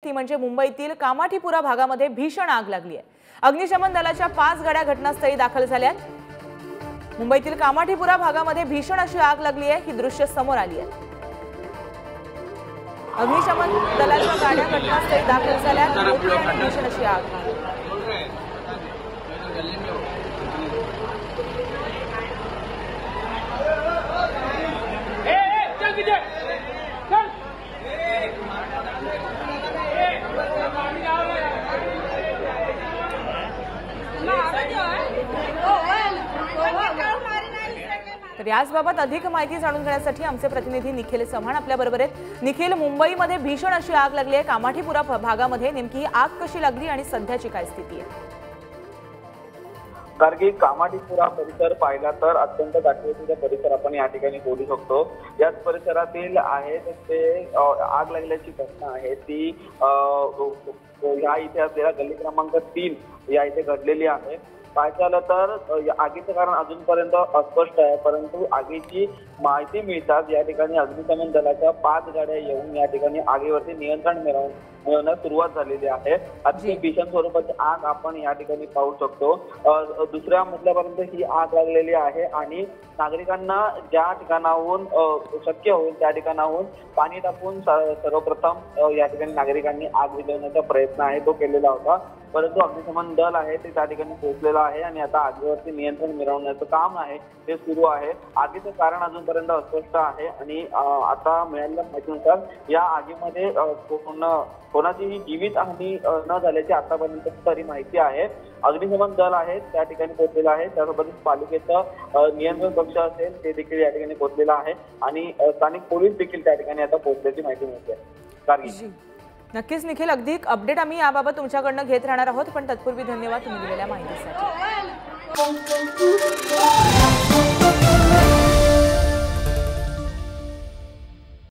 ती म्हणजे मुंबईतील कामाठीपुरा भागामध्ये भीषण आग लागली आहे। अग्निशमन दलाच्या 5 गाड्या घटनास्थळी दाखल झाल्या आहेत। मुंबईतील कामाठीपुरा भागामध्ये भीषण अशी आग लागली आहे, ही दृश्य समोर आली आहे। अग्निशमन दलाच्या गाड्या घटनास्थळी दाखल झाल्या आहेत। मोठी आणि भीषण अशी आग तर याचबाबत अधिक माहिती जाणून घेण्यासाठी आमचे प्रतिनिधी निखिल चव्हाण आपल्या बरोबर आहेत। निखिल, मुंबईमध्ये भीषण अशी आग लागली आहे, कामाठीपुरा भागामध्ये नेमकी आग कशी लागली आणि सध्याची काय स्थिती आहे? कारण की कामाठीपुरा परिसर पाहिला तर अत्यंत दाटवेचा परिसर आपण या ठिकाणी बोलू शकतो। याच परिसरातील आहेत ते आग लागल्याची घटना आहे ती या इथे असलेल्या गल्ली क्रमांक 3 या इथे घडलेली आहे। पाहायला तर आगीचं कारण अजूनपर्यंत अस्पष्ट आहे, परंतु आगीची माहिती मिळताच या ठिकाणी अग्निशमन दलाच्या 5 गाड्या येऊन या ठिकाणी आगीवरती नियंत्रण मिळवण्यास सुरुवात झालेली आहे। अतिशय भीषण स्वरूपाची आग आपण या ठिकाणी पाहू शकतो। दुसऱ्या मजल्यापर्यंत ही आग लागलेली आहे आणि नागरिकांना ज्या ठिकाणाहून शक्य होईल त्या ठिकाणाहून पाणी टाकून सर्वप्रथम या ठिकाणी नागरिकांनी आग विझवण्याचा प्रयत्न आहे तो केलेला होता, परंतु अग्निशमन दल आहे ते त्या ठिकाणी पोहोचलेलं आहे आणि आता आगीवरती नियंत्रण मिळवण्याचं काम आहे ते सुरू आहे। आगीचं कारण अजूनपर्यंत अस्पष्ट आहे आणि आता मिळालेल्या माहितीनुसार या आगीमध्ये कोणाचीही जीवितहानी न झाल्याची आतापर्यंत तरी माहिती आहे। अग्निशमन दल आहे त्या ठिकाणी पोहोचलेलं आहे, त्यासोबतच पालिकेचं नियंत्रण कक्ष असेल ते देखील या ठिकाणी पोहोचलेला आहे आणि स्थानिक पोलीस देखील त्या ठिकाणी आता पोहोचल्याची माहिती मिळते। नक्कीच निखिल, अधिक अपडेट आम्ही याबाबत तुमच्याकडनं घेत राहणार आहोत, पण तत्पूर्वी धन्यवाद तुम्ही दिलेल्या माहितीसाठी।